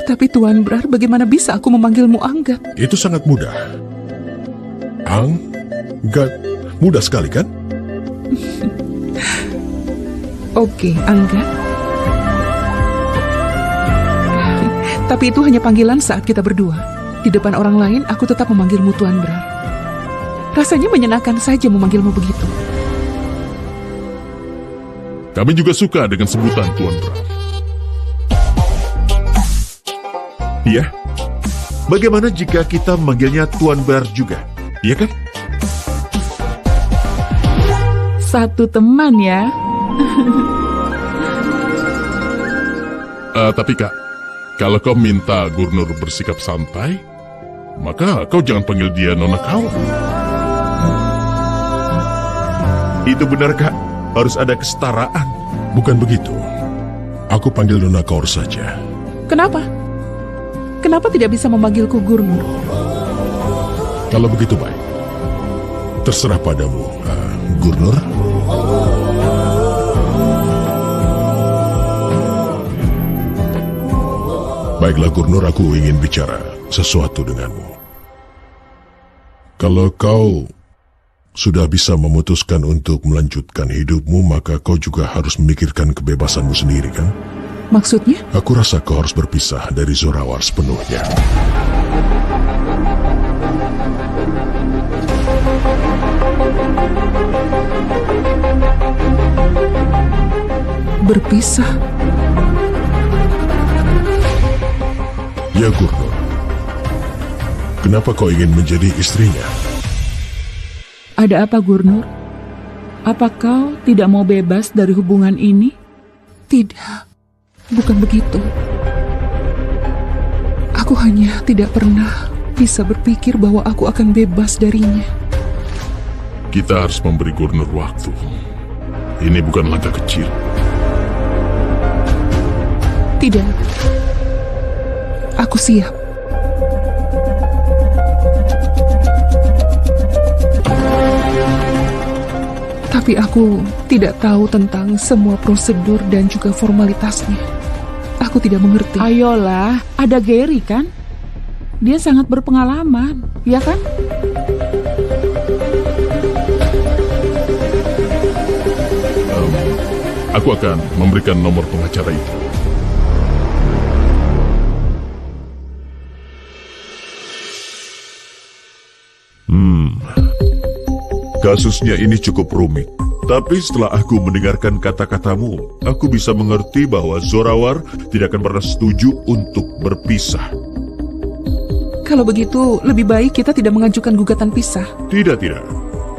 Tapi Tuan Brar, bagaimana bisa aku memanggilmu Anggat? Itu sangat mudah. Anggat. Mudah sekali kan? Oke, Anggat. Tapi itu hanya panggilan saat kita berdua. Di depan orang lain, aku tetap memanggilmu Tuan Brar. Rasanya menyenangkan saja memanggilmu begitu. Kami juga suka dengan sebutan Tuan Brar. Iya. Bagaimana jika kita memanggilnya Tuan Brar juga? Iya kan? Satu teman ya. Tapi Kak, kalau kau minta Gurnur bersikap santai, maka kau jangan panggil dia Nona kau. Itu benar, Kak. Harus ada kesetaraan. Bukan begitu. Aku panggil Nona Kaur saja. Kenapa? Kenapa tidak bisa memanggilku Gurnur? Kalau begitu baik. Terserah padamu, Gurnur. Baiklah Gurnur, aku ingin bicara sesuatu denganmu. Kalau kau sudah bisa memutuskan untuk melanjutkan hidupmu, maka kau juga harus memikirkan kebebasanmu sendiri, kan? Maksudnya? Aku rasa kau harus berpisah dari Zorawar sepenuhnya. Berpisah? Ya Gurnur, kenapa kau ingin menjadi istrinya? Ada apa, Gurnur? Apa kau tidak mau bebas dari hubungan ini? Tidak, bukan begitu. Aku hanya tidak pernah bisa berpikir bahwa aku akan bebas darinya. Kita harus memberi Gurnur waktu. Ini bukan langkah kecil. Tidak. Aku siap. Tapi aku tidak tahu tentang semua prosedur dan juga formalitasnya. Aku tidak mengerti. Ayolah, ada Gary kan? Dia sangat berpengalaman, ya kan? Aku akan memberikan nomor pengacara itu. Kasusnya ini cukup rumit. Tapi setelah aku mendengarkan kata-katamu, aku bisa mengerti bahwa Zorawar tidak akan pernah setuju untuk berpisah. Kalau begitu, lebih baik kita tidak mengajukan gugatan pisah. Tidak.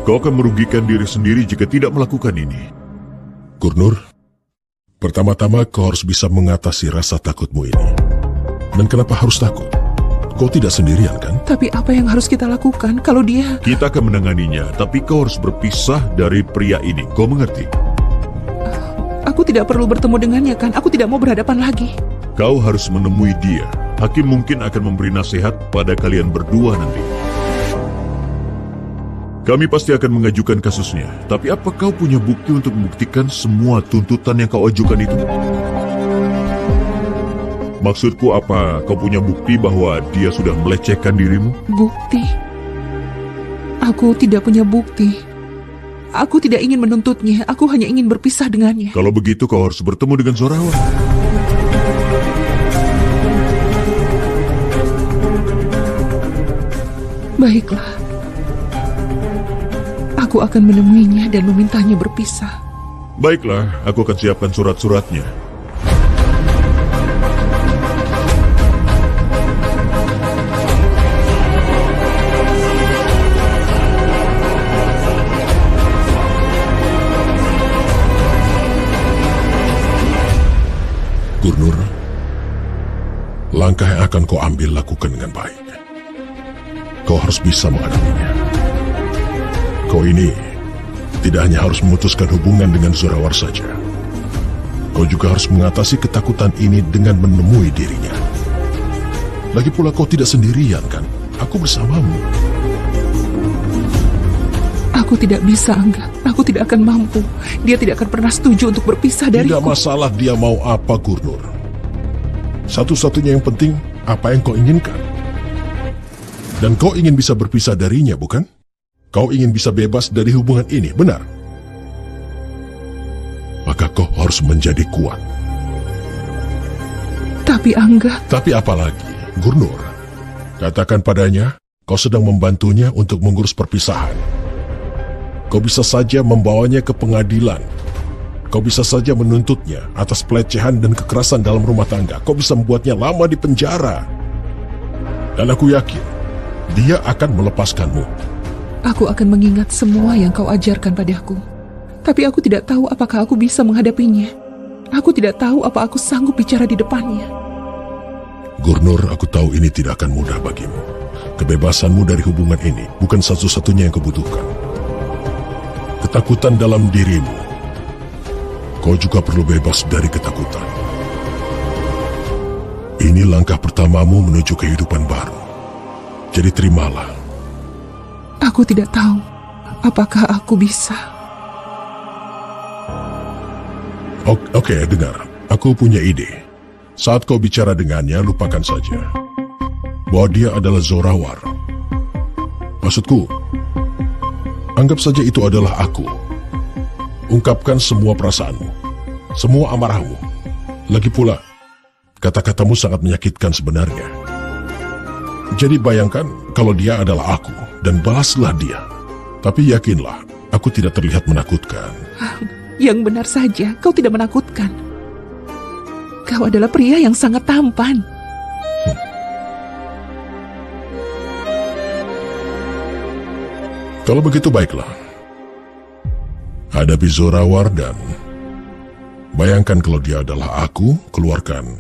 Kau akan merugikan diri sendiri jika tidak melakukan ini. Gurnur, pertama-tama kau harus bisa mengatasi rasa takutmu ini. Dan kenapa harus takut? Kau tidak sendirian, kan? Tapi apa yang harus kita lakukan kalau dia... Kita akan menanganinya, tapi kau harus berpisah dari pria ini. Kau mengerti? Aku tidak perlu bertemu dengannya, kan? Aku tidak mau berhadapan lagi. Kau harus menemui dia. Hakim mungkin akan memberi nasihat pada kalian berdua nanti. Kami pasti akan mengajukan kasusnya. Tapi apa kau punya bukti untuk membuktikan semua tuntutan yang kau ajukan itu? Maksudku apa? Kau punya bukti bahwa dia sudah melecehkan dirimu? Bukti? Aku tidak punya bukti. Aku tidak ingin menuntutnya. Aku hanya ingin berpisah dengannya. Kalau begitu kau harus bertemu dengan Zorawar. Baiklah. Aku akan menemuinya dan memintanya berpisah. Baiklah, aku akan siapkan surat-suratnya. Gurnur, langkah yang akan kau ambil lakukan dengan baik. Kau harus bisa menghadapinya. Kau ini tidak hanya harus memutuskan hubungan dengan Zorawar saja. Kau juga harus mengatasi ketakutan ini dengan menemui dirinya. Lagi pula kau tidak sendirian, kan? Aku bersamamu. Aku tidak bisa, Angga. Aku tidak akan mampu. Dia tidak akan pernah setuju untuk berpisah dariku. Tidak masalah dia mau apa, Gurnur. Satu-satunya yang penting, apa yang kau inginkan. Dan kau ingin bisa berpisah darinya, bukan? Kau ingin bisa bebas dari hubungan ini, benar? Maka kau harus menjadi kuat. Tapi Angga, Tapi apalagi, Gurnur, katakan padanya, kau sedang membantunya untuk mengurus perpisahan. Kau bisa saja membawanya ke pengadilan. Kau bisa saja menuntutnya atas pelecehan dan kekerasan dalam rumah tangga. Kau bisa membuatnya lama di penjara. Dan aku yakin, dia akan melepaskanmu. aku akan mengingat semua yang kau ajarkan padaku. Tapi aku tidak tahu apakah aku bisa menghadapinya. Aku tidak tahu apa aku sanggup bicara di depannya. Gurnur, aku tahu ini tidak akan mudah bagimu. Kebebasanmu dari hubungan ini bukan satu-satunya yang kau butuhkan. Ketakutan dalam dirimu. Kau juga perlu bebas dari ketakutan. Ini langkah pertamamu menuju kehidupan baru. Jadi terimalah. Aku tidak tahu apakah aku bisa. Oke, dengar. Aku punya ide. Saat kau bicara dengannya, lupakan saja bahwa dia adalah Zorawar. Maksudku, anggap saja itu adalah aku. Ungkapkan semua perasaanmu, semua amarahmu. Lagi pula, kata-katamu sangat menyakitkan sebenarnya. Jadi bayangkan kalau dia adalah aku, dan balaslah dia. Tapi yakinlah, aku tidak terlihat menakutkan. Yang benar saja, kau tidak menakutkan. Kau adalah pria yang sangat tampan. Kalau begitu baiklah. Hadapi Zorawar dan bayangkan kalau dia adalah aku, keluarkan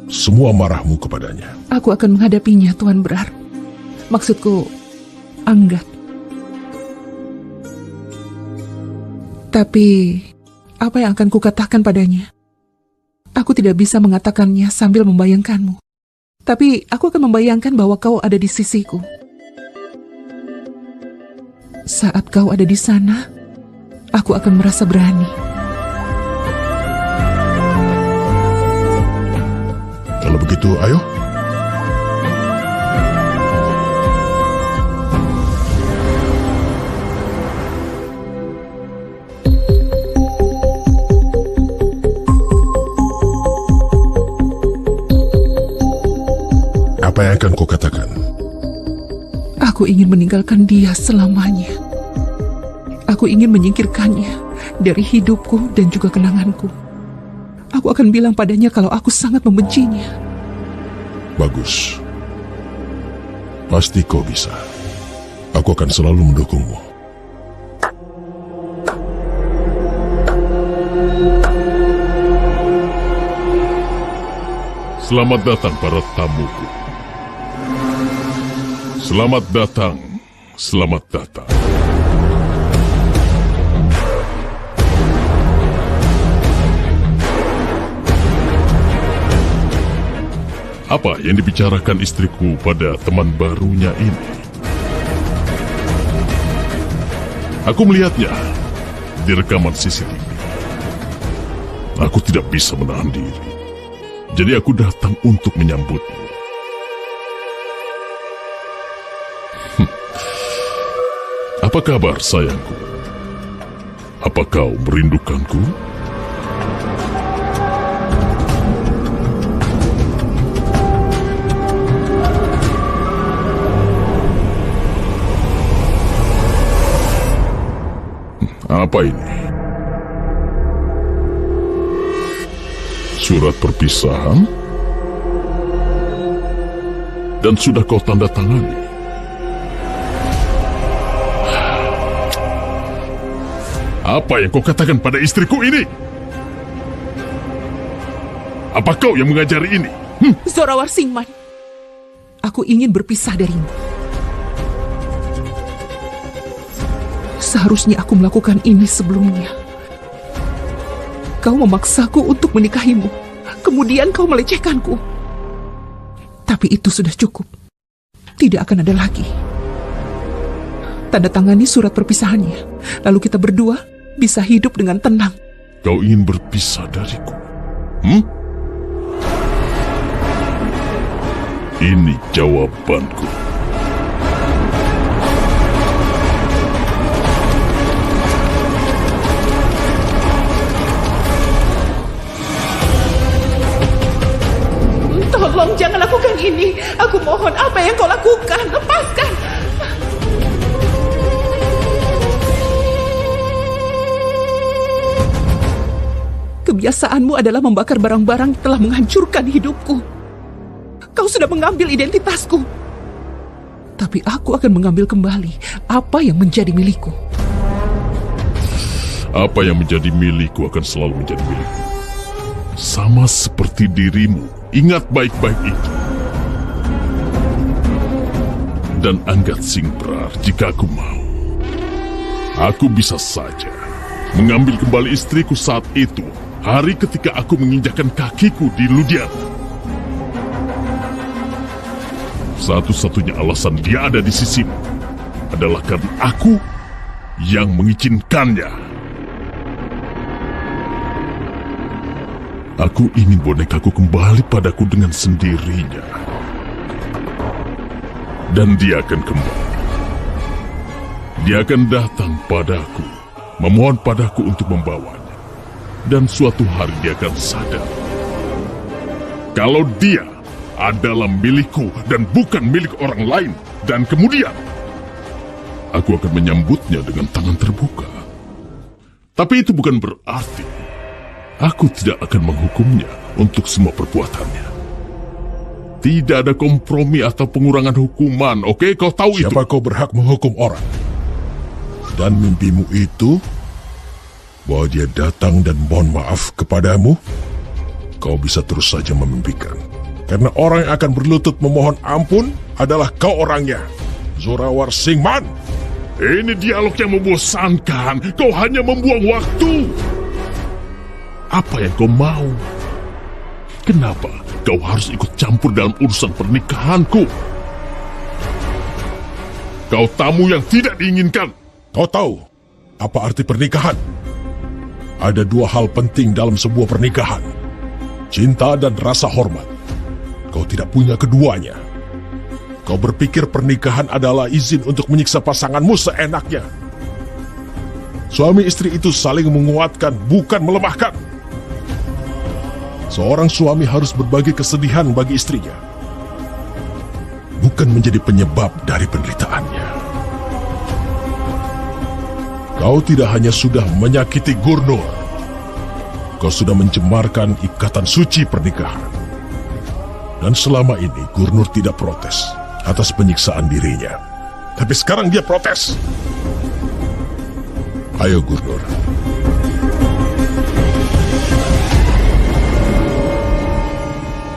semua marahmu kepadanya. Aku akan menghadapinya, Tuan Brar. Maksudku, Anggat. Tapi, apa yang akan kukatakan padanya? Aku tidak bisa mengatakannya sambil membayangkanmu. Tapi, aku akan membayangkan bahwa kau ada di sisiku. Saat kau ada di sana, aku akan merasa berani. Kalau begitu, ayo. Apa yang akan kau katakan? Aku ingin meninggalkan dia selamanya. Aku ingin menyingkirkannya dari hidupku dan juga kenanganku. Aku akan bilang padanya kalau aku sangat membencinya. Bagus. Pasti kau bisa. Aku akan selalu mendukungmu. Selamat datang para tamuku. Selamat datang, selamat datang. Apa yang dibicarakan istriku pada teman barunya ini? Aku melihatnya di rekaman CCTV. Aku tidak bisa menahan diri. Jadi aku datang untuk menyambutmu. Apa kabar, sayangku? Apa kau merindukanku? Apa ini? Surat perpisahan? Dan sudah kau tanda tangani? Apa yang kau katakan pada istriku ini? Apa kau yang mengajari ini? Zorawar Singman, aku ingin berpisah darimu. Seharusnya aku melakukan ini sebelumnya. Kau memaksaku untuk menikahimu. Kemudian kau melecehkanku. Tapi itu sudah cukup. Tidak akan ada lagi. Tanda tangani surat perpisahannya. Lalu kita berdua bisa hidup dengan tenang. Kau ingin berpisah dariku? Ini jawabanku. Tolong jangan lakukan ini. Aku mohon, apa yang kau lakukan? Lepaskan. Kebiasaanmu adalah membakar barang-barang yang telah menghancurkan hidupku. Kau sudah mengambil identitasku. Tapi aku akan mengambil kembali apa yang menjadi milikku. Apa yang menjadi milikku akan selalu menjadi milikku. Sama seperti dirimu. Ingat baik-baik itu. Dan Anggat Singprar, jika aku mau, aku bisa saja mengambil kembali istriku saat itu, hari ketika aku menginjakkan kakiku di Ludiana. Satu-satunya alasan dia ada di sisimu adalah karena aku yang mengizinkannya. Aku ingin bonekaku kembali padaku dengan sendirinya. Dan dia akan kembali. Dia akan datang padaku, memohon padaku untuk membawanya. Dan suatu hari dia akan sadar. Kalau dia adalah milikku dan bukan milik orang lain. Dan kemudian, aku akan menyambutnya dengan tangan terbuka. Tapi itu bukan berarti aku tidak akan menghukumnya untuk semua perbuatannya. Tidak ada kompromi atau pengurangan hukuman, oke? Kau tahu itu? Siapa kau berhak menghukum orang? Dan mimpimu itu, bahwa dia datang dan mohon maaf kepadamu, kau bisa terus saja memimpikan. Karena orang yang akan berlutut memohon ampun adalah kau orangnya, Zorawar Singman. Ini dialog yang membosankan. Kau hanya membuang waktu. Apa yang kau mau? Kenapa kau harus ikut campur dalam urusan pernikahanku? Kau tamu yang tidak diinginkan. Kau tahu apa arti pernikahan? Ada dua hal penting dalam sebuah pernikahan. Cinta dan rasa hormat. Kau tidak punya keduanya. Kau berpikir pernikahan adalah izin untuk menyiksa pasanganmu seenaknya. Suami istri itu saling menguatkan, bukan melemahkan. Seorang suami harus berbagi kesedihan bagi istrinya, bukan menjadi penyebab dari penderitaannya. Kau tidak hanya sudah menyakiti Gurnur, kau sudah mencemarkan ikatan suci pernikahan. Dan selama ini Gurnur tidak protes atas penyiksaan dirinya. Tapi sekarang dia protes. Ayo Gurnur.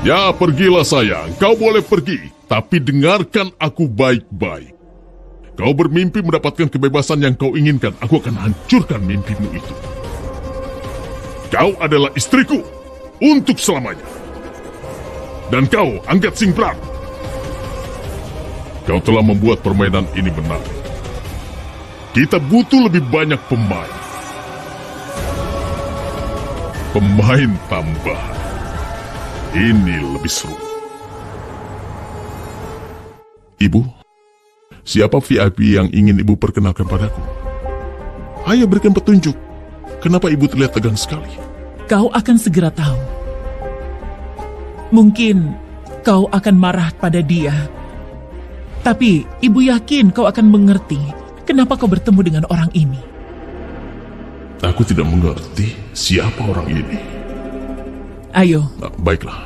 Ya, pergilah sayang. Kau boleh pergi. Tapi dengarkan aku baik-baik. Kau bermimpi mendapatkan kebebasan yang kau inginkan. Aku akan hancurkan mimpimu itu. Kau adalah istriku. Untuk selamanya. Dan kau, Anggat Singprar. Kau telah membuat permainan ini menarik. Kita butuh lebih banyak pemain. Pemain tambahan. Ini lebih seru. Ibu, siapa VIP yang ingin ibu perkenalkan padaku? Ayo berikan petunjuk. Kenapa ibu terlihat tegang sekali? Kau akan segera tahu. Mungkin kau akan marah pada dia. Tapi ibu yakin kau akan mengerti kenapa kau bertemu dengan orang ini. Aku tidak mengerti siapa orang ini. Ayo. Baiklah.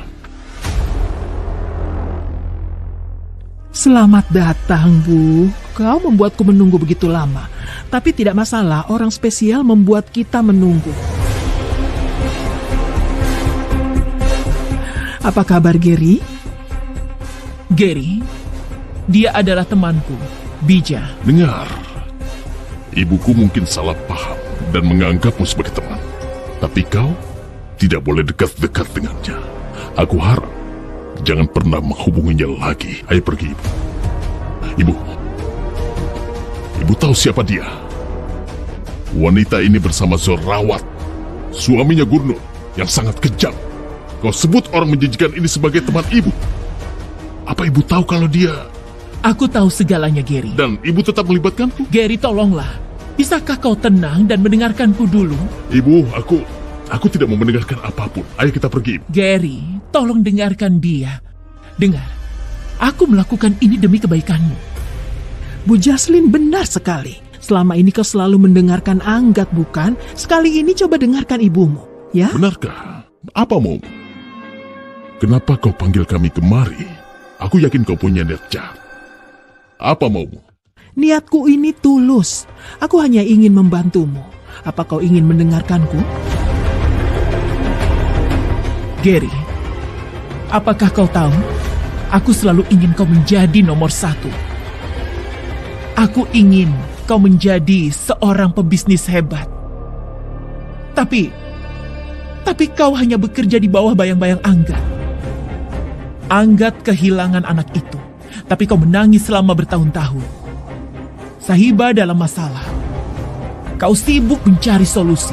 Selamat datang, Bu. Kau membuatku menunggu begitu lama. Tapi tidak masalah, orang spesial membuat kita menunggu. Apa kabar, Gary? Gary, dia adalah temanku, Bija. Dengar, ibuku mungkin salah paham dan menganggapmu sebagai teman. Tapi kau tidak boleh dekat-dekat dengannya. Aku harap jangan pernah menghubunginya lagi. Ayo pergi, Ibu. Ibu. Ibu tahu siapa dia? Wanita ini bersama Zorawat, suaminya Gurnur, yang sangat kejam. Kau sebut orang menjanjikan ini sebagai teman ibu. Apa ibu tahu kalau dia... Aku tahu segalanya, Gary. Dan ibu tetap melibatkanku? Gary, tolonglah. Bisakah kau tenang dan mendengarkanku dulu? Ibu, aku tidak mau mendengarkan apapun. Ayo kita pergi. Gary, tolong dengarkan dia. Dengar, aku melakukan ini demi kebaikanmu. Bu Jaslyn benar sekali. Selama ini kau selalu mendengarkan Anggat, bukan? Sekali ini coba dengarkan ibumu, ya? Benarkah? Apa mau? Kenapa kau panggil kami kemari? Aku yakin kau punya niat jahat. Apa maumu? Niatku ini tulus. Aku hanya ingin membantumu. Apa kau ingin mendengarkanku? Gary, apakah kau tahu? Aku selalu ingin kau menjadi nomor 1. Aku ingin kau menjadi seorang pebisnis hebat. Tapi kau hanya bekerja di bawah bayang-bayang Anggat. Anggat kehilangan anak itu, tapi kau menangis selama bertahun-tahun. Sahiba dalam masalah. Kau sibuk mencari solusi.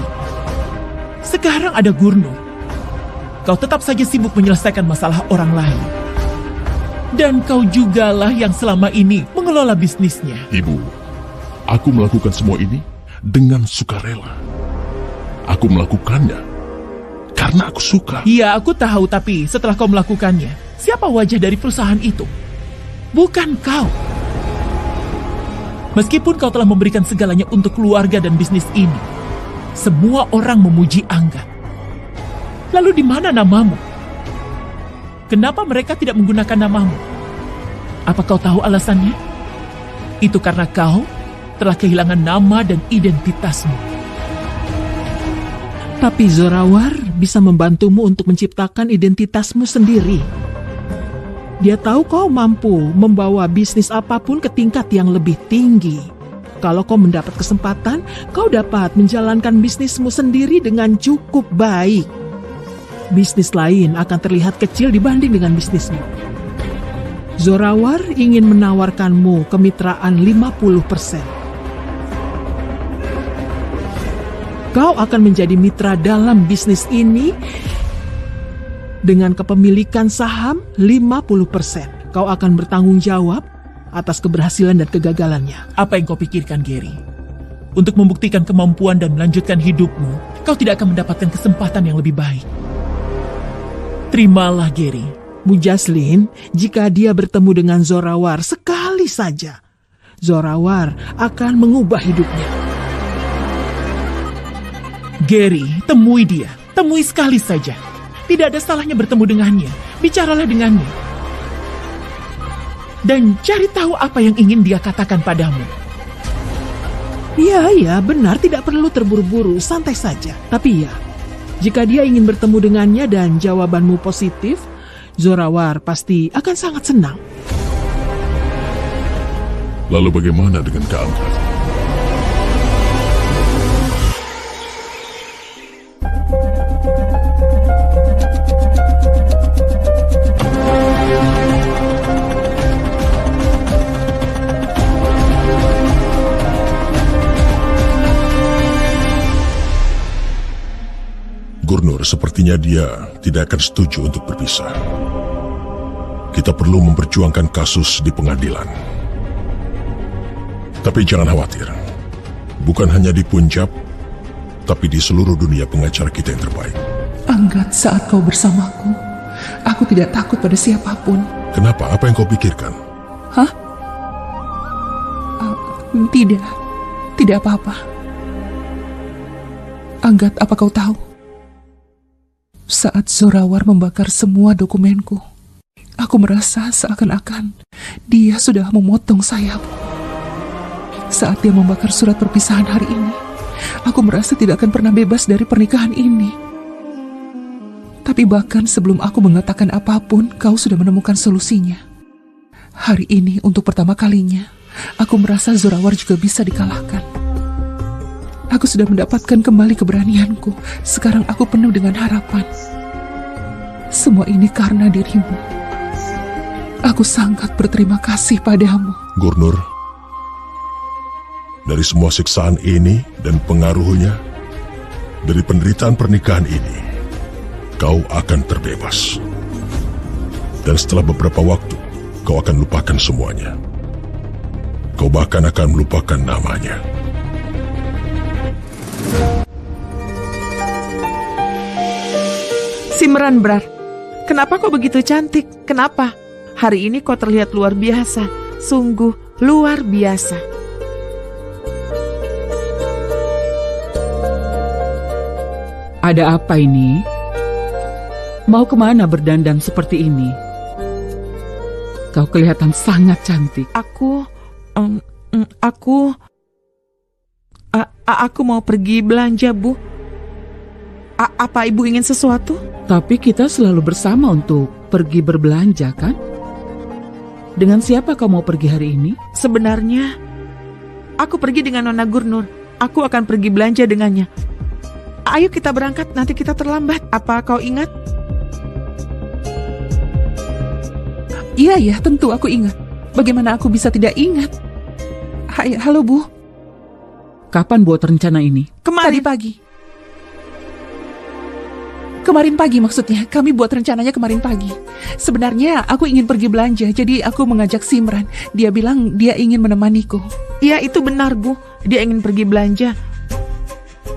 Sekarang ada Gurnur. Kau tetap saja sibuk menyelesaikan masalah orang lain. Dan kau jugalah yang selama ini mengelola bisnisnya. Ibu, aku melakukan semua ini dengan sukarela. Aku melakukannya karena aku suka. Iya, aku tahu, tapi setelah kau melakukannya, siapa wajah dari perusahaan itu? Bukan kau. Meskipun kau telah memberikan segalanya untuk keluarga dan bisnis ini, semua orang memuji Anggat. Lalu di mana namamu? Kenapa mereka tidak menggunakan namamu? Apa kau tahu alasannya? Itu karena kau telah kehilangan nama dan identitasmu. Tapi Zorawar bisa membantumu untuk menciptakan identitasmu sendiri. Dia tahu kau mampu membawa bisnis apapun ke tingkat yang lebih tinggi. Kalau kau mendapat kesempatan, kau dapat menjalankan bisnismu sendiri dengan cukup baik. Bisnis lain akan terlihat kecil dibanding dengan bisnismu. Zorawar ingin menawarkanmu kemitraan 50%. Kau akan menjadi mitra dalam bisnis ini dengan kepemilikan saham 50%. Kau akan bertanggung jawab atas keberhasilan dan kegagalannya. Apa yang kau pikirkan, Gary? Untuk membuktikan kemampuan dan melanjutkan hidupmu, kau tidak akan mendapatkan kesempatan yang lebih baik. Terimalah, Gary. Bu Jaslyn, jika dia bertemu dengan Zorawar sekali saja, Zorawar akan mengubah hidupnya. Gary, temui dia. Temui sekali saja. Tidak ada salahnya bertemu dengannya. Bicaralah dengannya. Dan cari tahu apa yang ingin dia katakan padamu. Iya, benar. Tidak perlu terburu-buru. Santai saja. Tapi ya, jika dia ingin bertemu dengannya dan jawabanmu positif, Zorawar pasti akan sangat senang. Lalu bagaimana dengan Anggat? Gurnur, sepertinya dia tidak akan setuju untuk berpisah. Kita perlu memperjuangkan kasus di pengadilan. Tapi jangan khawatir. Bukan hanya di Punjab, tapi di seluruh dunia pengacara kita yang terbaik. Anggat, saat kau bersamaku, aku tidak takut pada siapapun. Kenapa? Apa yang kau pikirkan? Hah? Tidak apa-apa. Anggat, apa kau tahu? Saat Zorawar membakar semua dokumenku, aku merasa seakan-akan dia sudah memotong sayapku. Saat dia membakar surat perpisahan hari ini, aku merasa tidak akan pernah bebas dari pernikahan ini. Tapi bahkan sebelum aku mengatakan apapun, kau sudah menemukan solusinya. Hari ini untuk pertama kalinya, aku merasa Zorawar juga bisa dikalahkan. Aku sudah mendapatkan kembali keberanianku. Sekarang aku penuh dengan harapan. Semua ini karena dirimu. Aku sangat berterima kasih padamu. Gurnur, dari semua siksaan ini dan pengaruhnya, dari penderitaan pernikahan ini, kau akan terbebas. Dan setelah beberapa waktu, kau akan lupakan semuanya. Kau bahkan akan melupakan namanya. Simran, Brar. Kenapa kau begitu cantik? Kenapa? Hari ini kau terlihat luar biasa. Sungguh luar biasa. Ada apa ini? Mau kemana berdandan seperti ini? Kau kelihatan sangat cantik. Aku mau pergi belanja, Bu. Apa Ibu ingin sesuatu? Tapi kita selalu bersama untuk pergi berbelanja, kan? Dengan siapa kau mau pergi hari ini? Sebenarnya, aku pergi dengan Nona Gurnur. Aku akan pergi belanja dengannya. Ayo kita berangkat, nanti kita terlambat. Apa kau ingat? Iya, tentu aku ingat. Bagaimana aku bisa tidak ingat? Halo, Bu. Kapan buat rencana ini? Tadi pagi. Kemarin pagi maksudnya, kami buat rencananya kemarin pagi. Sebenarnya aku ingin pergi belanja, jadi aku mengajak Simran. Dia bilang dia ingin menemaniku. Iya, itu benar, Bu. Dia ingin pergi belanja.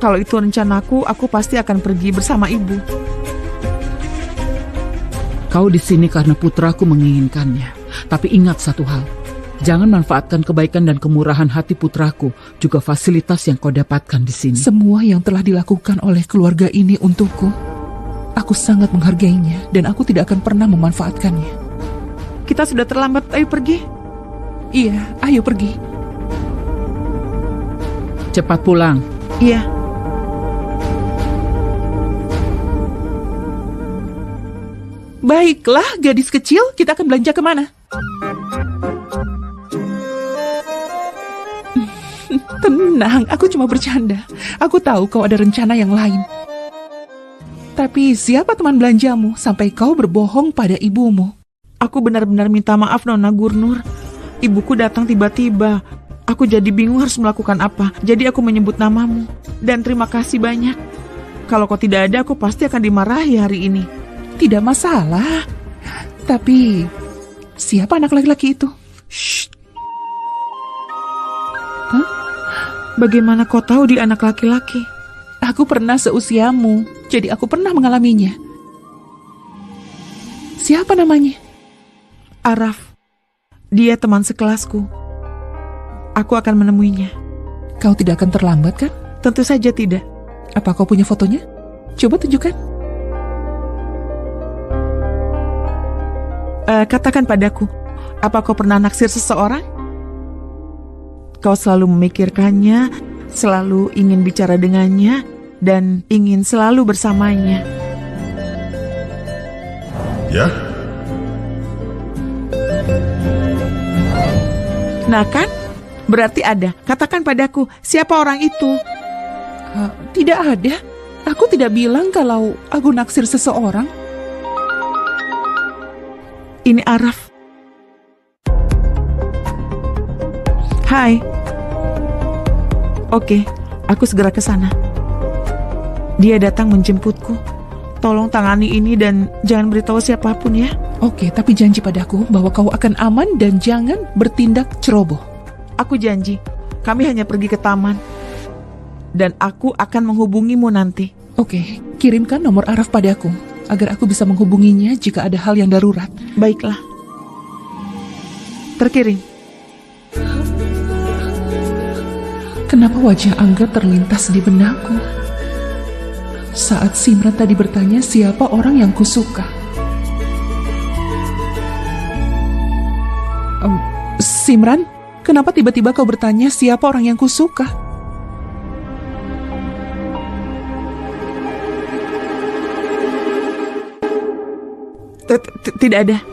Kalau itu rencanaku, aku pasti akan pergi bersama Ibu. Kau di sini karena putraku menginginkannya. Tapi ingat satu hal. Jangan manfaatkan kebaikan dan kemurahan hati putraku, juga fasilitas yang kau dapatkan di sini. Semua yang telah dilakukan oleh keluarga ini untukku, aku sangat menghargainya dan aku tidak akan pernah memanfaatkannya. Kita sudah terlambat, ayo pergi. Iya, ayo pergi. Cepat pulang. Iya. Baiklah, gadis kecil, kita akan belanja kemana? Tenang, aku cuma bercanda. Aku tahu kau ada rencana yang lain. Tapi siapa teman belanjamu sampai kau berbohong pada ibumu? Aku benar-benar minta maaf, Nona Gurnur. Ibuku datang tiba-tiba. Aku jadi bingung harus melakukan apa. Jadi aku menyebut namamu. Dan terima kasih banyak. Kalau kau tidak ada, aku pasti akan dimarahi hari ini. Tidak masalah. Tapi siapa anak laki-laki itu? Shh. Hah? Bagaimana kau tahu dia anak laki-laki? Aku pernah seusiamu, jadi aku pernah mengalaminya. Siapa namanya? Araf. Dia teman sekelasku. Aku akan menemuinya. Kau tidak akan terlambat, kan? Tentu saja tidak. Apa kau punya fotonya? Coba tunjukkan. Katakan padaku, apa kau pernah naksir seseorang? Kau selalu memikirkannya, selalu ingin bicara dengannya, dan ingin selalu bersamanya. Ya, Nah kan? Berarti ada. Katakan padaku, siapa orang itu? Tidak ada. Aku tidak bilang kalau aku naksir seseorang. Ini Araf. Hai. Oke, aku segera ke sana. Dia datang menjemputku. Tolong tangani ini dan jangan beritahu siapapun ya. Oke, tapi janji padaku bahwa kau akan aman dan jangan bertindak ceroboh. Aku janji, kami hanya pergi ke taman. Dan aku akan menghubungimu nanti. Oke, kirimkan nomor Araf padaku agar aku bisa menghubunginya jika ada hal yang darurat. Baiklah. Terkirim. Kenapa wajah Angga terlintas di benakku saat Simran tadi bertanya siapa orang yang kusuka? Simran, kenapa tiba-tiba kau bertanya siapa orang yang kusuka? Tidak ada.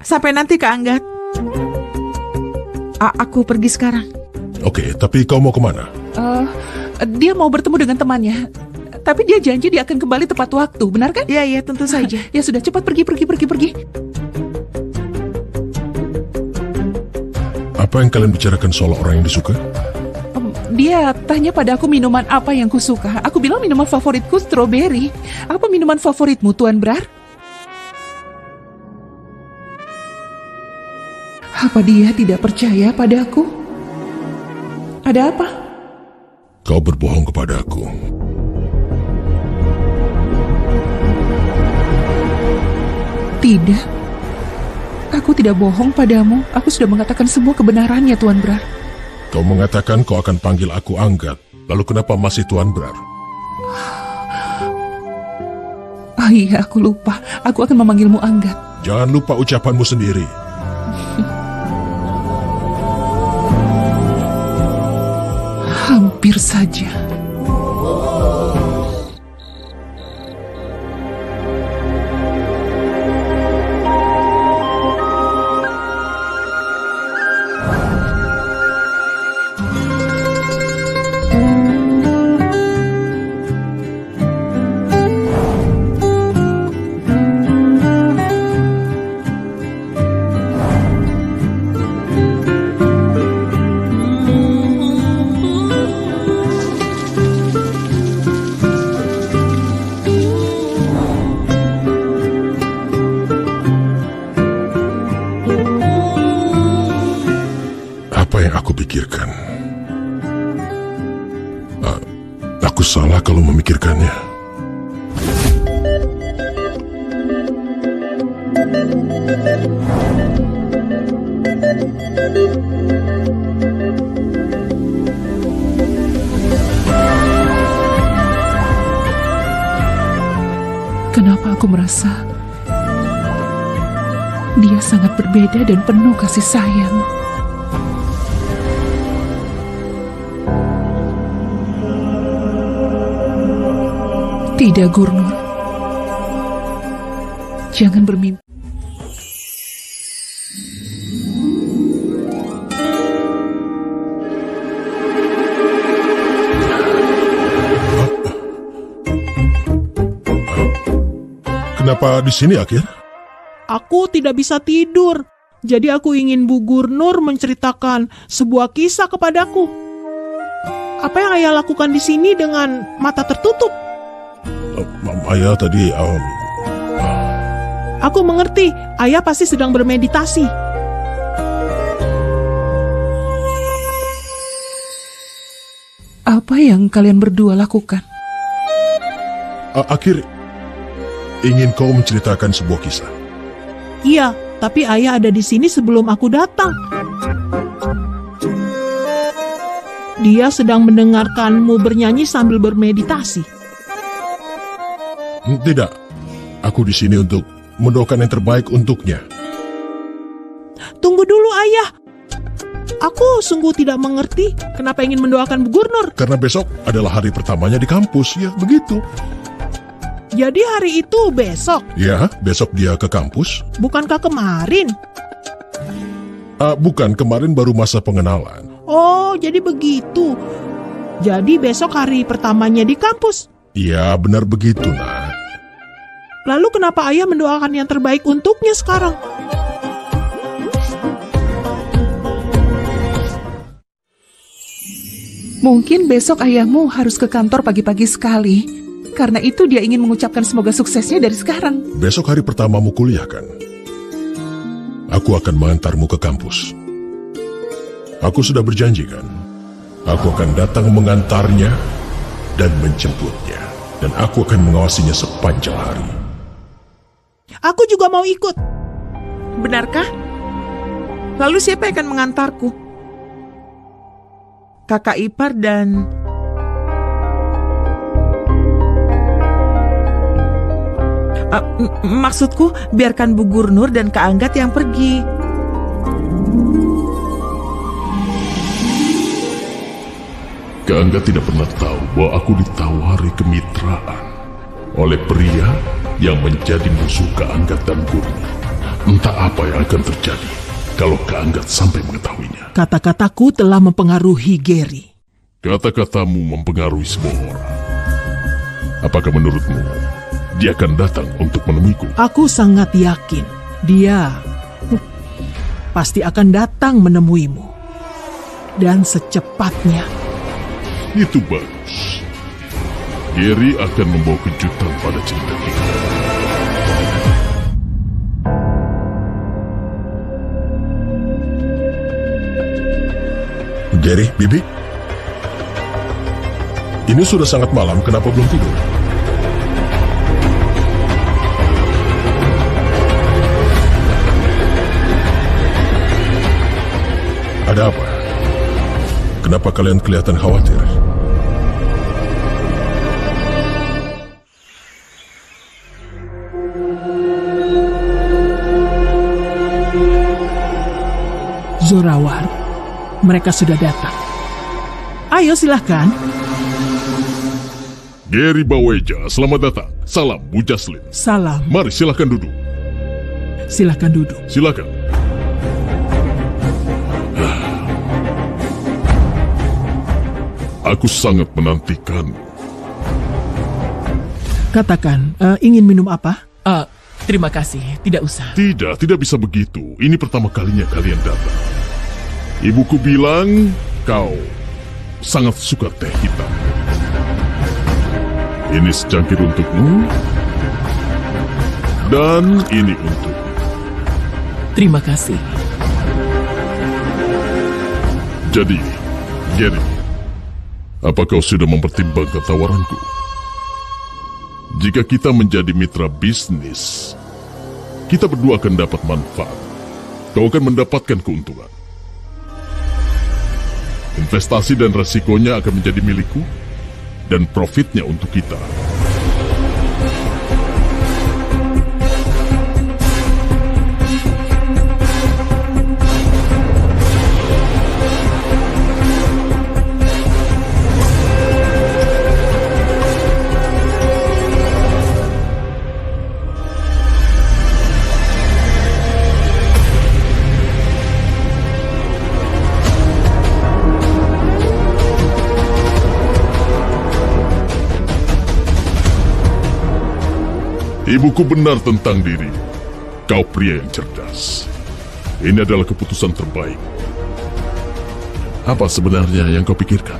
Sampai nanti, Kak Anggat. Aku pergi sekarang. oke, tapi kau mau kemana? Dia mau bertemu dengan temannya. Tapi dia janji dia akan kembali tepat waktu, benar kan? Iya, tentu saja. Ya sudah, cepat pergi. Apa yang kalian bicarakan soal orang yang disuka? Dia tanya pada aku minuman apa yang kusuka. Aku bilang minuman favoritku strawberry. Apa minuman favoritmu, Tuan Brar? Apa dia tidak percaya padaku? Ada apa? Kau berbohong kepadaku. Tidak. Aku tidak bohong padamu. Aku sudah mengatakan semua kebenarannya, Tuan Brar. Kau mengatakan kau akan panggil aku Anggat. Lalu kenapa masih Tuan Brar? Ah iya, aku lupa. Aku akan memanggilmu Anggat. Jangan lupa ucapanmu sendiri. Hampir saja. Apa yang aku pikirkan? Aku salah kalau memikirkannya. Kenapa aku merasa dia sangat berbeda dan penuh kasih sayang? Tidak, Gurnur. Jangan bermimpi. Kenapa di sini, Akhir? Aku tidak bisa tidur. Jadi aku ingin Bu Gurnur menceritakan sebuah kisah kepadaku. Apa yang ayah lakukan di sini dengan mata tertutup? Ayah tadi... Aku mengerti, ayah pasti sedang bermeditasi. Apa yang kalian berdua lakukan? Akhir, ingin kau menceritakan sebuah kisah. Iya, tapi ayah ada di sini sebelum aku datang. Dia sedang mendengarkanmu bernyanyi sambil bermeditasi. Tidak, aku di sini untuk mendoakan yang terbaik untuknya. Tunggu dulu, ayah. Aku sungguh tidak mengerti kenapa ingin mendoakan Bu Gurnur. Karena besok adalah hari pertamanya di kampus, ya begitu. Jadi hari itu besok, Ya, besok dia ke kampus. bukankah kemarin? Bukan, kemarin baru masa pengenalan. Oh, jadi begitu. Jadi besok hari pertamanya di kampus. Iya, benar begitu, nak. Lalu kenapa ayah mendoakan yang terbaik untuknya sekarang? Mungkin besok ayahmu harus ke kantor pagi-pagi sekali. Karena itu dia ingin mengucapkan semoga suksesnya dari sekarang. Besok hari pertamamu kuliah, kan? Aku akan mengantarmu ke kampus. Aku sudah berjanji, kan? Aku akan datang mengantarnya dan menjemputnya. Dan aku akan mengawasinya sepanjang hari. Aku juga mau ikut. Benarkah? Lalu siapa yang akan mengantarku? Kakak ipar dan... maksudku, biarkan Bu Gurnur dan Kak Anggat yang pergi. Kak Angga tidak pernah tahu bahwa aku ditawari kemitraan oleh pria yang menjadi musuh Kak Angga dan Gurnur. Entah apa yang akan terjadi kalau Kak Angga sampai mengetahuinya. Kata-kataku telah mempengaruhi Gary. Kata-katamu mempengaruhi semua orang. Apakah menurutmu dia akan datang untuk menemuiku? Aku sangat yakin dia pasti akan datang menemuimu. Dan secepatnya. Itu bagus. Gary akan membawa kejutan pada cerita kita. Gary, Bibi? Ini sudah sangat malam, kenapa belum tidur? Ada apa? Kenapa kalian kelihatan khawatir? Zorawar, mereka sudah datang. Ayo silahkan. Gary Baweja, selamat datang. Salam Bu Jaslin. Salam, Mari silahkan duduk. silahkan duduk. Silakan. Aku sangat menantikan. Katakan, ingin minum apa? Terima kasih, tidak usah. Tidak bisa begitu. Ini pertama kalinya kalian datang. Ibuku bilang kau sangat suka teh hitam. Ini secangkir untukmu, dan ini untuk. Terima kasih. Jadi, Gary, apa kau sudah mempertimbangkan tawaranku? Jika kita menjadi mitra bisnis, kita berdua akan dapat manfaat. Kau akan mendapatkan keuntungan. Investasi dan resikonya akan menjadi milikku, dan profitnya untuk kita. Ibuku benar tentang diri. Kau pria yang cerdas. Ini adalah keputusan terbaik. Apa sebenarnya yang kau pikirkan?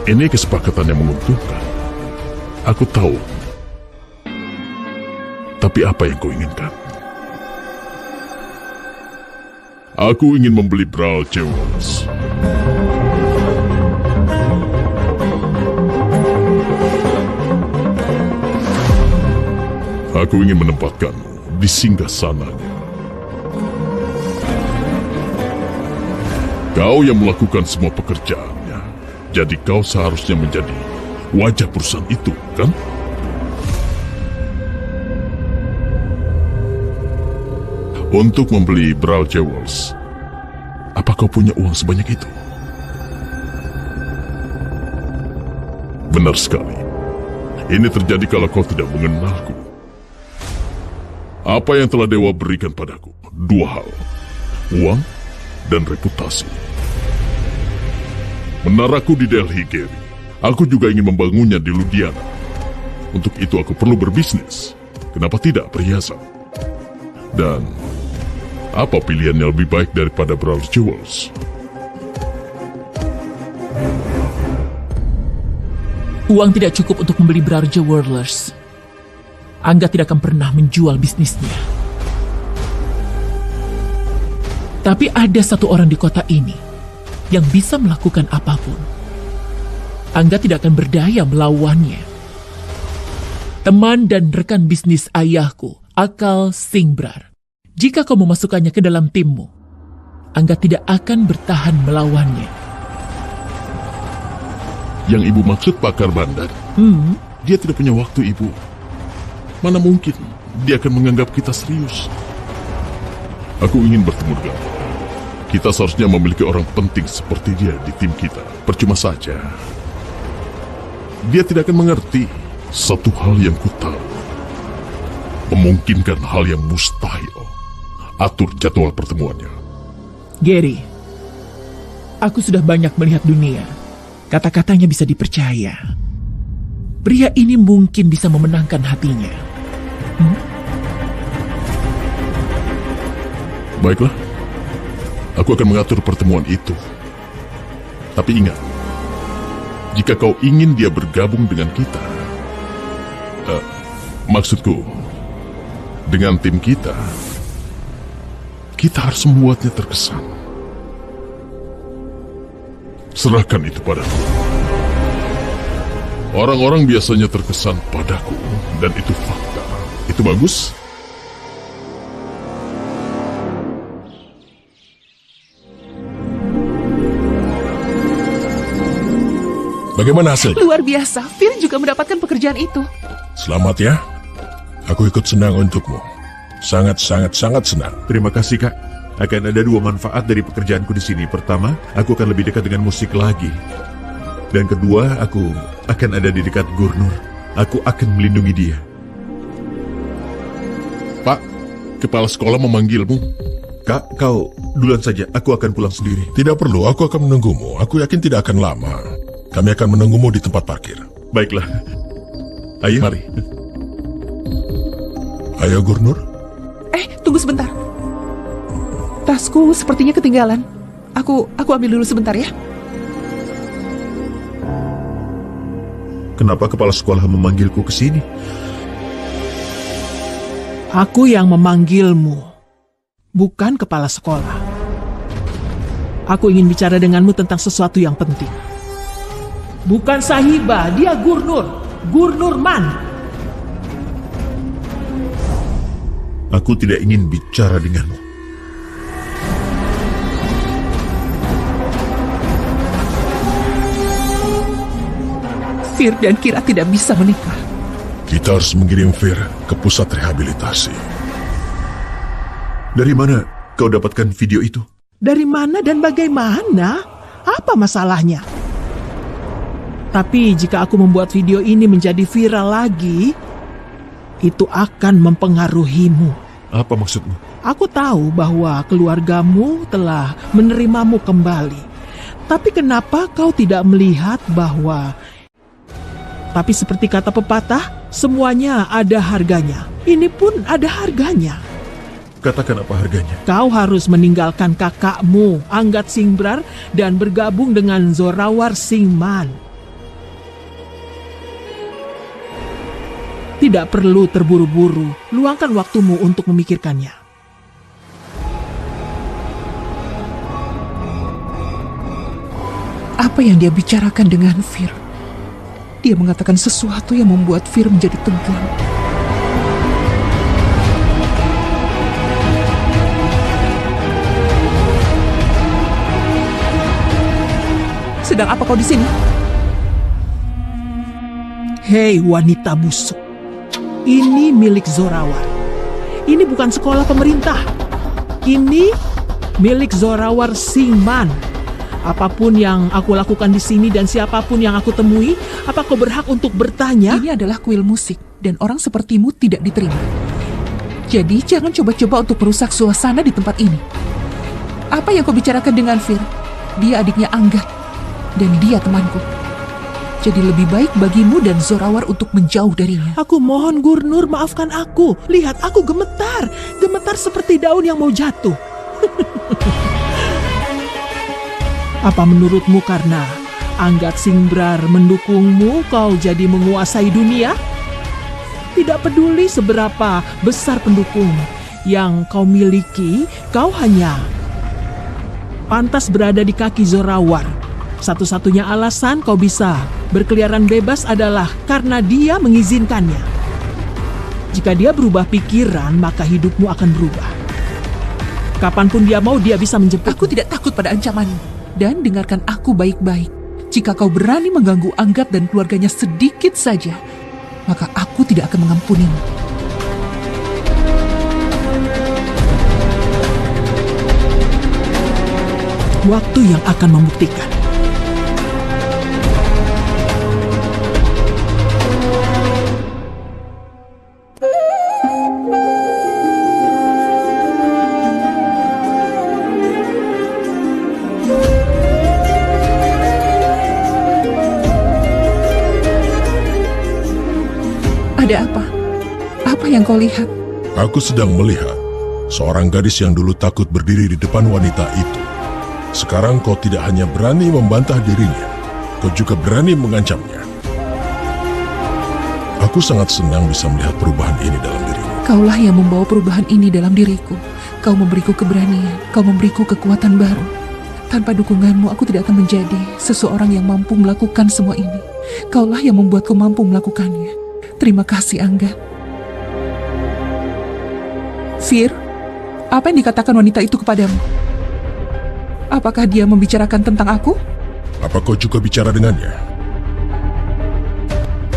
Ini kesepakatan yang menguntungkan. Aku tahu. Tapi apa yang kau inginkan? Aku ingin membeli Brawl Jewels. Aku ingin menempatkanmu di singgasananya. Kau yang melakukan semua pekerjaannya, jadi kau seharusnya menjadi wajah perusahaan itu, kan? Untuk membeli Brawl Jewels, apa kau punya uang sebanyak itu? Benar sekali. Ini terjadi kalau kau tidak mengenalku. Apa yang telah Dewa berikan padaku? Dua hal. Uang dan reputasi. Menaraku di Delhi, Gary. Aku juga ingin membangunnya di Ludhiana. Untuk itu aku perlu berbisnis. Kenapa tidak perhiasan? Dan apa pilihan yang lebih baik daripada Brawl Jewels? Uang tidak cukup untuk membeli Brawl Jewelers. Angga tidak akan pernah menjual bisnisnya. Tapi ada satu orang di kota ini yang bisa melakukan apapun. Angga tidak akan berdaya melawannya. Teman dan rekan bisnis ayahku, Akal Singbrar. Jika kau memasukkannya ke dalam timmu, Angga tidak akan bertahan melawannya. Yang ibu maksud Pakar Bandar? Dia tidak punya waktu, ibu. Mana mungkin dia akan menganggap kita serius. Aku ingin bertemu dengannya. Kita seharusnya memiliki orang penting seperti dia di tim kita. Percuma saja. Dia tidak akan mengerti satu hal yang ku tahu. Memungkinkan hal yang mustahil. Atur jadwal pertemuannya. Gary, aku sudah banyak melihat dunia. Kata-katanya bisa dipercaya. Pria ini mungkin bisa memenangkan hatinya. Baiklah. Aku akan mengatur pertemuan itu. Tapi ingat, jika kau ingin dia bergabung dengan kita, maksudku, dengan tim kita Kita harus membuatnya terkesan. Serahkan itu padaku. Orang-orang biasanya terkesan padaku, dan itu fakta. Itu bagus? Bagaimana hasilnya? Luar biasa, Fir juga mendapatkan pekerjaan itu. Selamat ya. Aku ikut senang untukmu. Sangat senang. Terima kasih, Kak. Akan ada dua manfaat dari pekerjaanku di sini. Pertama, aku akan lebih dekat dengan musik lagi. Dan kedua, aku akan ada di dekat Gurnur. Aku akan melindungi dia. Pak, kepala sekolah memanggilmu. Kak, kau duluan saja. Aku akan pulang sendiri. Tidak perlu, aku akan menunggumu. Aku yakin tidak akan lama. Kami akan menunggumu di tempat parkir. Baiklah. Ayo. Mari. Ayo, Gurnur. Tunggu sebentar. Tasku sepertinya ketinggalan. Aku ambil dulu sebentar ya. Kenapa kepala sekolah memanggilku ke sini? Aku yang memanggilmu, bukan kepala sekolah. Aku ingin bicara denganmu tentang sesuatu yang penting. Bukan Sahibah, dia Gurnur Man. Aku tidak ingin bicara denganmu. Fir dan Kira tidak bisa menikah. Kita harus mengirim Fir ke pusat rehabilitasi. Dari mana kau dapatkan video itu? Dari mana dan bagaimana? Apa masalahnya? Tapi jika aku membuat video ini menjadi viral lagi, itu akan mempengaruhimu. Apa maksudmu? Aku tahu bahwa keluargamu telah menerimamu kembali. Tapi kenapa kau tidak melihat bahwa... Tapi seperti kata pepatah, semuanya ada harganya. Ini pun ada harganya. Katakan apa harganya? Kau harus meninggalkan kakakmu, Anggat Singbrar, dan bergabung dengan Zorawar Singman. Tidak perlu terburu-buru, luangkan waktumu untuk memikirkannya. Apa yang dia bicarakan dengan Fir? Dia mengatakan sesuatu yang membuat Fir menjadi tegang. Sedang apa kau di sini? Hei wanita busuk, ini milik Zorawar. Ini bukan sekolah pemerintah. Ini milik Zorawar Singman. Apapun yang aku lakukan di sini dan siapapun yang aku temui, apa kau berhak untuk bertanya? Ini adalah kuil musik dan orang sepertimu tidak diterima. Jadi jangan coba-coba untuk merusak suasana di tempat ini. Apa yang kau bicarakan dengan Fir? Dia adiknya Anggat dan dia temanku. Jadi lebih baik bagimu dan Zorawar untuk menjauh darinya. Aku mohon Gurnur, maafkan aku. Lihat, aku gemetar. Gemetar seperti daun yang mau jatuh. Apa menurutmu karena Anggat Singbrar mendukungmu kau jadi menguasai dunia? Tidak peduli seberapa besar pendukung yang kau miliki, kau hanya pantas berada di kaki Zorawar. Satu-satunya alasan kau bisa berkeliaran bebas adalah karena dia mengizinkannya. Jika dia berubah pikiran, maka hidupmu akan berubah. Kapanpun dia mau, dia bisa menjemputmu. Aku tidak takut pada ancamanmu. Dan dengarkan aku baik-baik. Jika kau berani mengganggu Anggat dan keluarganya sedikit saja, maka aku tidak akan mengampunimu. Waktu yang akan membuktikan. Ada apa? Apa yang kau lihat? Aku sedang melihat seorang gadis yang dulu takut berdiri di depan wanita itu. Sekarang kau tidak hanya berani membantah dirinya, kau juga berani mengancamnya. Aku sangat senang bisa melihat perubahan ini dalam dirimu. Kaulah yang membawa perubahan ini dalam diriku. Kau memberiku keberanian, kau memberiku kekuatan baru. Tanpa dukunganmu, aku tidak akan menjadi seseorang yang mampu melakukan semua ini. Kaulah yang membuatku mampu melakukannya. Terima kasih, Angga. Fir, apa yang dikatakan wanita itu kepadamu? Apakah dia membicarakan tentang aku? Apa kau juga bicara dengannya?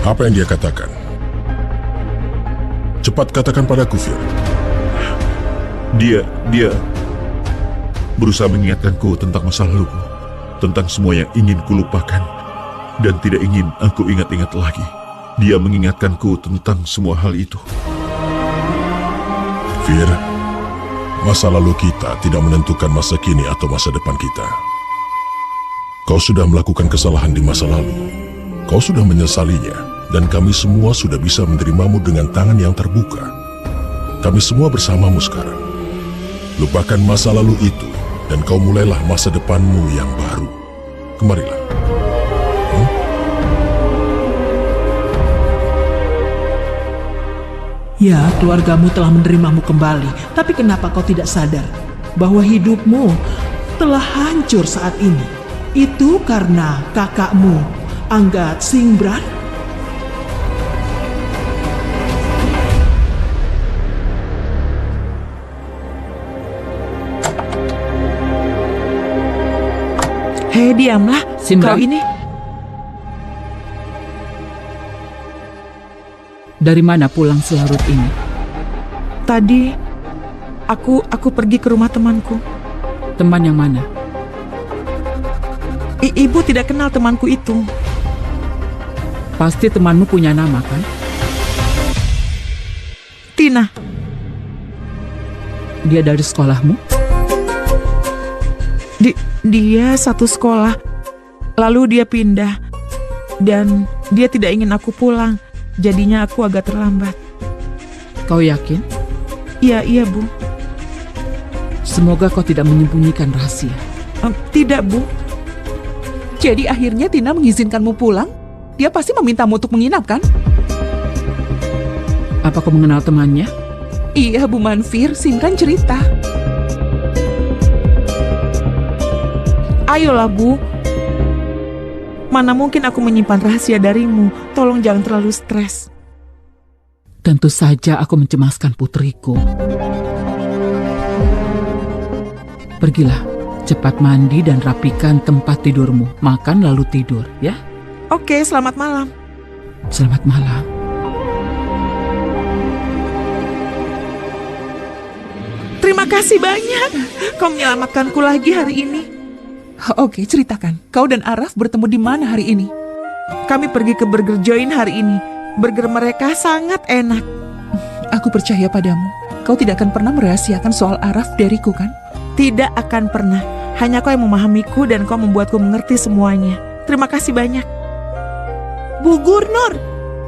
Apa yang dia katakan? Cepat katakan padaku, Fir. Dia berusaha mengingatkanku tentang masa laluku, tentang semua yang ingin kulupakan dan tidak ingin aku ingat-ingat lagi. Dia mengingatkanku tentang semua hal itu. Fir, masa lalu kita tidak menentukan masa kini atau masa depan kita. Kau sudah melakukan kesalahan di masa lalu. Kau sudah menyesalinya, dan kami semua sudah bisa menerimamu dengan tangan yang terbuka. Kami semua bersamamu sekarang. Lupakan masa lalu itu, dan kau mulailah masa depanmu yang baru. Kemarilah. Ya, keluargamu telah menerimamu kembali. Tapi kenapa kau tidak sadar bahwa hidupmu telah hancur saat ini? Itu karena kakakmu, Angga Singbrat. Hei, diamlah. Simbra. Kau ini Dari mana pulang selarut ini? tadi aku pergi ke rumah temanku. Teman yang mana? Ibu tidak kenal temanku itu. Pasti temanmu punya nama, kan? Tina. Dia dari sekolahmu? Dia satu sekolah. Lalu dia pindah. Dan dia tidak ingin aku pulang. Jadinya aku agak terlambat. Kau yakin? Iya, Bu. Semoga kau tidak menyembunyikan rahasia. Tidak, Bu. Jadi akhirnya Tina mengizinkanmu pulang? Dia pasti memintamu untuk menginap, kan? Apa kau mengenal temannya? Iya, Bu Manfir, Simran cerita. Ayolah, Bu. Mana mungkin aku menyimpan rahasia darimu. Tolong jangan terlalu stres. Tentu saja aku mencemaskan putriku. Pergilah, cepat mandi dan rapikan tempat tidurmu. Makan lalu tidur, ya? Oke, selamat malam. Selamat malam. Terima kasih banyak. Kau menyelamatkanku lagi hari ini. Oke, ceritakan. Kau dan Araf bertemu di mana hari ini? Kami pergi ke Burger Joint hari ini. Burger mereka sangat enak. Aku percaya padamu. Kau tidak akan pernah merahasiakan soal Araf dariku, kan? Tidak akan pernah. Hanya kau yang memahamiku dan kau membuatku mengerti semuanya. Terima kasih banyak. Bu Gurnur,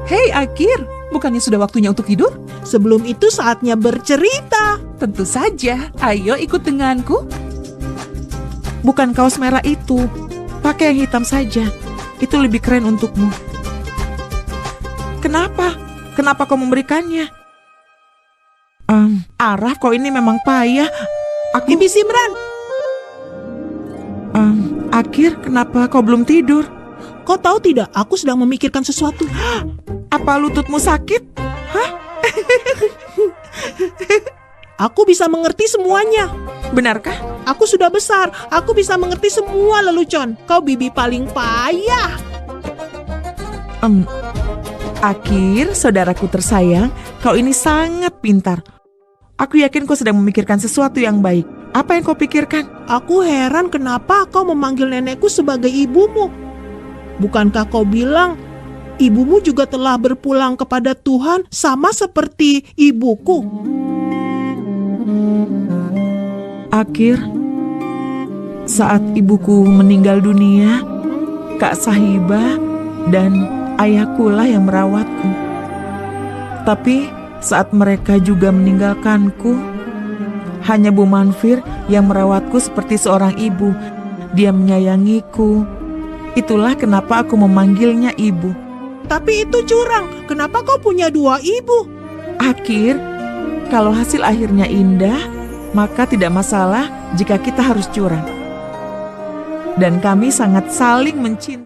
Hei, Akir. Bukannya sudah waktunya untuk tidur? sebelum itu saatnya bercerita. Tentu saja. Ayo ikut denganku. Bukan kaos merah itu. Pakai yang hitam saja. Itu lebih keren untukmu. Kenapa? Kenapa kau memberikannya? Araf, kau ini memang payah. Bibi Simran, Akir, kenapa kau belum tidur? kau tahu tidak, aku sedang memikirkan sesuatu. Apa lututmu sakit? Aku bisa mengerti semuanya. Benarkah? Aku sudah besar, aku bisa mengerti semua lelucon. Kau bibi paling payah. Akir, saudaraku tersayang, kau ini sangat pintar. Aku yakin kau sedang memikirkan sesuatu yang baik. Apa yang kau pikirkan? Aku heran kenapa kau memanggil nenekku sebagai ibumu. Bukankah kau bilang ibumu juga telah berpulang kepada Tuhan sama seperti ibuku? Akir, saat ibuku meninggal dunia, Kak Sahibah dan ayahkulah yang merawatku. Tapi saat mereka juga meninggalkanku, hanya Bu Manfir yang merawatku seperti seorang ibu. Dia menyayangiku. Itulah kenapa aku memanggilnya ibu. Tapi itu curang. Kenapa kau punya dua ibu? Akir, kalau hasil akhirnya indah, maka tidak masalah jika kita harus curang. Dan kami sangat saling mencintai.